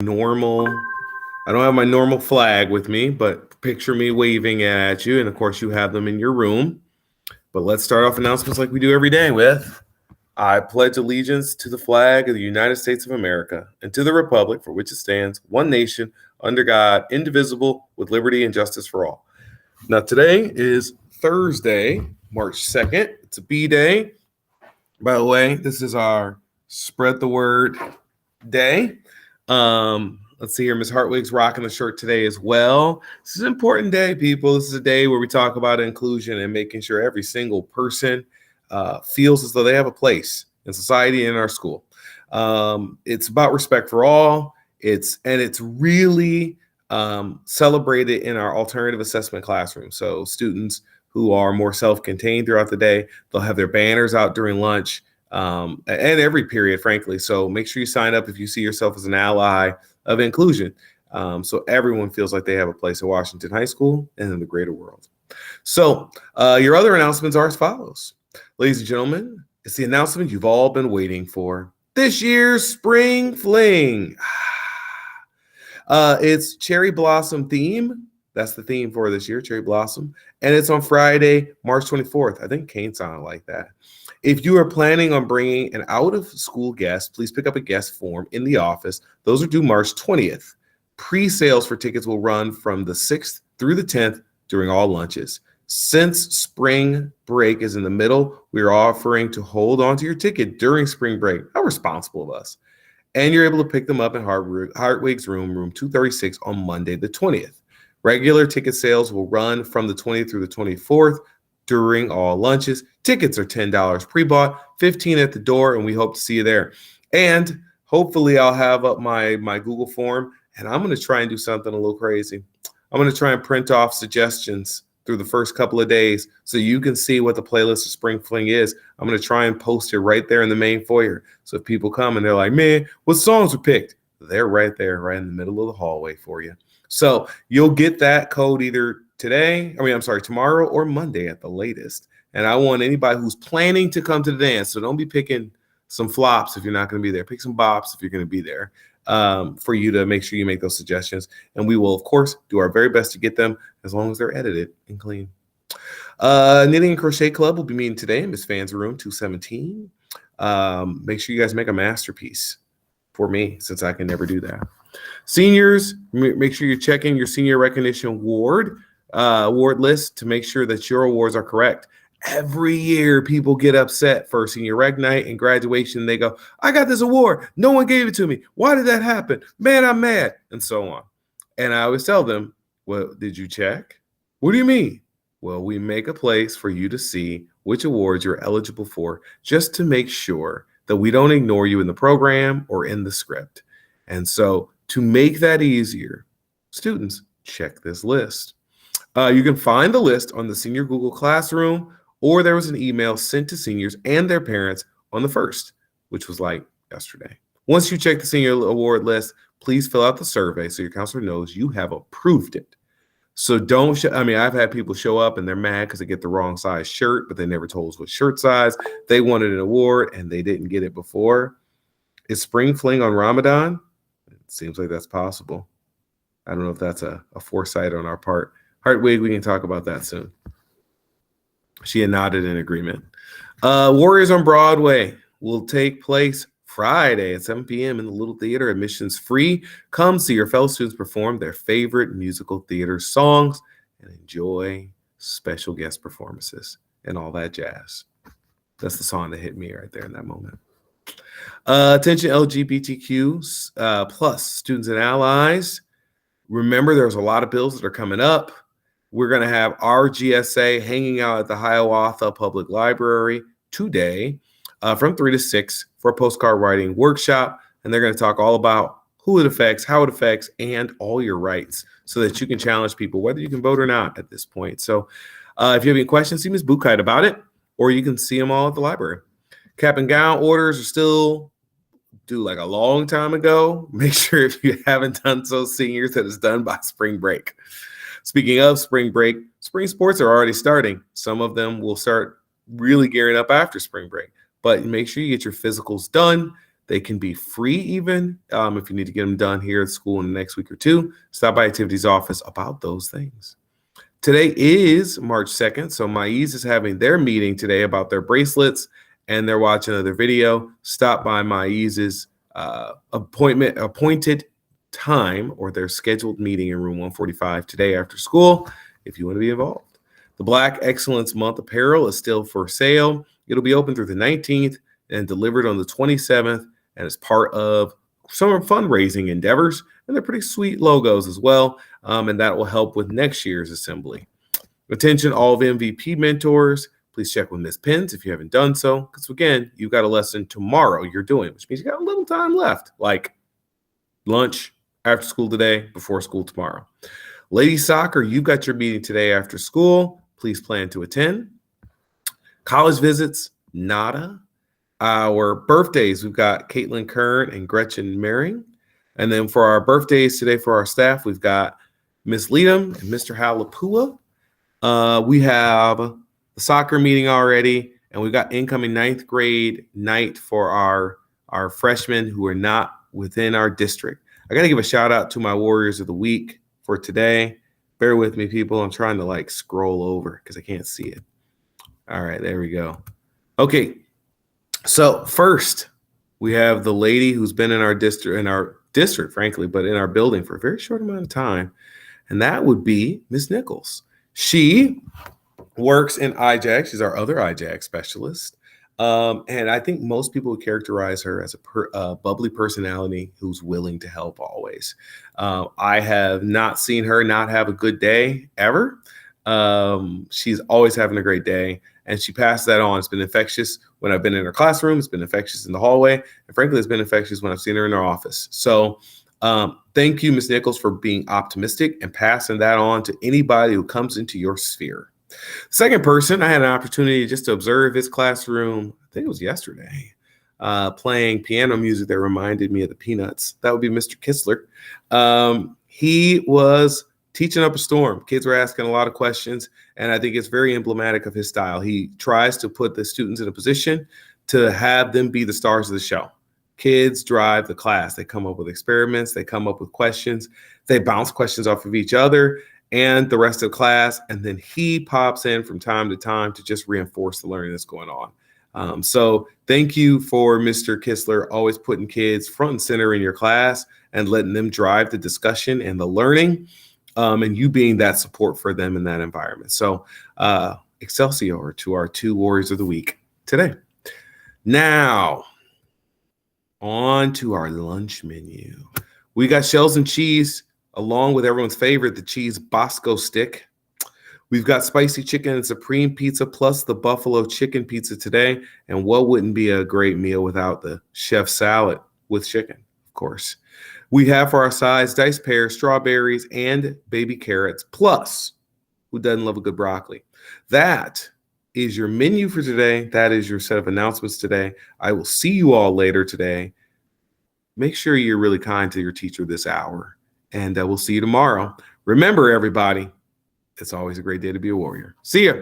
normal. I don't have my normal flag with me, but picture me waving at you. And of course, you have them in your room. But let's start off announcements like we do every day with I pledge allegiance to the flag of the United States of America and to the republic for which it stands, one nation, under God, indivisible, with liberty and justice for all. Now, today is Thursday, March 2nd. It's a B day. By the way, this is our spread the word day. Let's see here. Miss Hartwig's rocking the shirt today as well. This is an important day, people. This is a day where we talk about inclusion and making sure every single person feels as though they have a place in society and in our school. It's about respect for all. It's really celebrated in our alternative assessment classroom. So students who are more self-contained throughout the day, they'll have their banners out during lunch and every period, frankly. So make sure you sign up if you see yourself as an ally of inclusion. So everyone feels like they have a place at Washington High School and in the greater world. So your other announcements are as follows. Ladies and gentlemen, it's the announcement you've all been waiting for. This year's Spring Fling. It's Cherry Blossom theme. That's the theme for this year, Cherry Blossom. And it's on Friday, March 24th. I think Kane sounded like that. If you are planning on bringing an out-of-school guest, please pick up a guest form in the office. Those are due March 20th. Pre-sales for tickets will run from the 6th through the 10th during all lunches. Since spring break is in the middle, we are offering to hold on to your ticket during spring break. How responsible of us. And you're able to pick them up in Hartwig's room 236 on Monday the 20th. Regular ticket sales will run from the 20th through the 24th during all lunches. Tickets are $10 pre-bought, $15 at the door, and we hope to see you there. And hopefully I'll have up my Google form, and I'm going to try and do something a little crazy. I'm going to try and print off suggestions through the first couple of days so you can see what the playlist of Spring Fling is. I'm going to try and post it right there in the main foyer. So if people come and they're like, man, what songs were picked? They're right there, right in the middle of the hallway for you. So you'll get that code either tomorrow or Monday at the latest. And I want anybody who's planning to come to the dance, so don't be picking some flops if you're not going to be there. Pick some bops if you're going to be there, for you to make sure you make those suggestions. And we will, of course, do our very best to get them as long as they're edited and clean. Knitting and Crochet Club will be meeting today in Miss Fan's room 217. Make sure you guys make a masterpiece for me, since I can never do that. Seniors, make sure you're checking your senior recognition award list to make sure that your awards are correct. Every year, people get upset for senior rec night and graduation. They go, I got this award. No one gave it to me. Why did that happen? Man, I'm mad. And so on. And I always tell them, well, did you check? What do you mean? Well, we make a place for you to see which awards you're eligible for, just to make sure that we don't ignore you in the program or in the script. And so to make that easier, students, check this list. You can find the list on the Senior Google Classroom, or there was an email sent to seniors and their parents on the 1st, which was like yesterday. Once you check the senior award list, please fill out the survey so your counselor knows you have approved it. So don't, I've had people show up and they're mad because they get the wrong size shirt, but they never told us what shirt size. They wanted an award and they didn't get it before. Is Spring Fling on Ramadan? It seems like that's possible. I don't know if that's a foresight on our part. Hartwig, we can talk about that soon. She had nodded in agreement. Warriors on Broadway will take place Friday at 7 p.m. in the Little Theater. Admissions free. Come see your fellow students perform their favorite musical theater songs and enjoy special guest performances and all that jazz. That's the song that hit me right there in that moment. Attention LGBTQ plus students and allies. Remember, there's a lot of bills that are coming up. We're going to have our GSA hanging out at the Hiawatha Public Library today from 3 to 6 for a postcard writing workshop. And they're going to talk all about who it affects, how it affects, and all your rights so that you can challenge people, whether you can vote or not at this point. So if you have any questions, see Ms. Buchheit about it, or you can see them all at the library. Cap and gown orders are still due like a long time ago. Make sure if you haven't done so, seniors, that it's done by spring break. Speaking of spring break, spring sports are already starting. Some of them will start really gearing up after spring break, but make sure you get your physicals done. They can be free even if you need to get them done here at school in the next week or two. Stop by Activities office about those things. Today is March 2nd, so Maize is having their meeting today about their bracelets, and they're watching another video. Stop by Maize's appointed time or their scheduled meeting in room 145 today after school if you want to be involved. The Black Excellence Month apparel is still for sale. It'll be open through the 19th and delivered on the 27th, and it's part of summer fundraising endeavors, and they're pretty sweet logos as well, and that will help with next year's assembly. Attention all of MVP mentors, please check with Ms. Pence if you haven't done so, because again, you've got a lesson tomorrow you're doing, which means you got a little time left, like lunch, after school today, before school tomorrow. Ladies soccer, you've got your meeting today after school. Please plan to attend. College visits, nada. Our birthdays, we've got Caitlin Kern and Gretchen Mering. And then for our birthdays today for our staff, we've got Miss Leadham and Mr. Halapua. We have the soccer meeting already, and we've got incoming 9th grade night for our freshmen who are not within our district. I got to give a shout out to my Warriors of the Week for today. Bear with me, people. I'm trying to scroll over because I can't see it. All right, there we go. Okay. So first, we have the lady who's been in our district, frankly, but in our building for a very short amount of time, and that would be Ms. Nichols. She works in IJAG. She's our other IJAG specialist, and I think most people would characterize her as a bubbly personality who's willing to help always. I have not seen her not have a good day ever. She's always having a great day, and she passed that on. It's been infectious when I've been in her classroom. It's been infectious in the hallway, and frankly, it's been infectious when I've seen her in her office. So thank you, Ms. Nichols, for being optimistic and passing that on to anybody who comes into your sphere. Second person, I had an opportunity just to observe his classroom, I think it was yesterday, playing piano music that reminded me of the Peanuts. That would be Mr. Kistler. He was teaching up a storm. Kids were asking a lot of questions, and I think it's very emblematic of his style. He tries to put the students in a position to have them be the stars of the show. Kids drive the class. They come up with experiments. They come up with questions. They bounce questions off of each other and the rest of the class, and then he pops in from time to time to just reinforce the learning that's going on. So thank you for Mr. Kistler, always putting kids front and center in your class and letting them drive the discussion and the learning. And you being that support for them in that environment. So Excelsior to our 2 Warriors of the Week today. Now, on to our lunch menu. We got shells and cheese, along with everyone's favorite, the cheese Bosco stick. We've got spicy chicken and supreme pizza, plus the buffalo chicken pizza today. And what wouldn't be a great meal without the chef salad with chicken, of course. We have for our sides diced pears, strawberries, and baby carrots, plus who doesn't love a good broccoli? That is your menu for today. That is your set of announcements today. I will see you all later today. Make sure you're really kind to your teacher this hour, and we'll see you tomorrow. Remember, everybody, it's always a great day to be a warrior. See ya.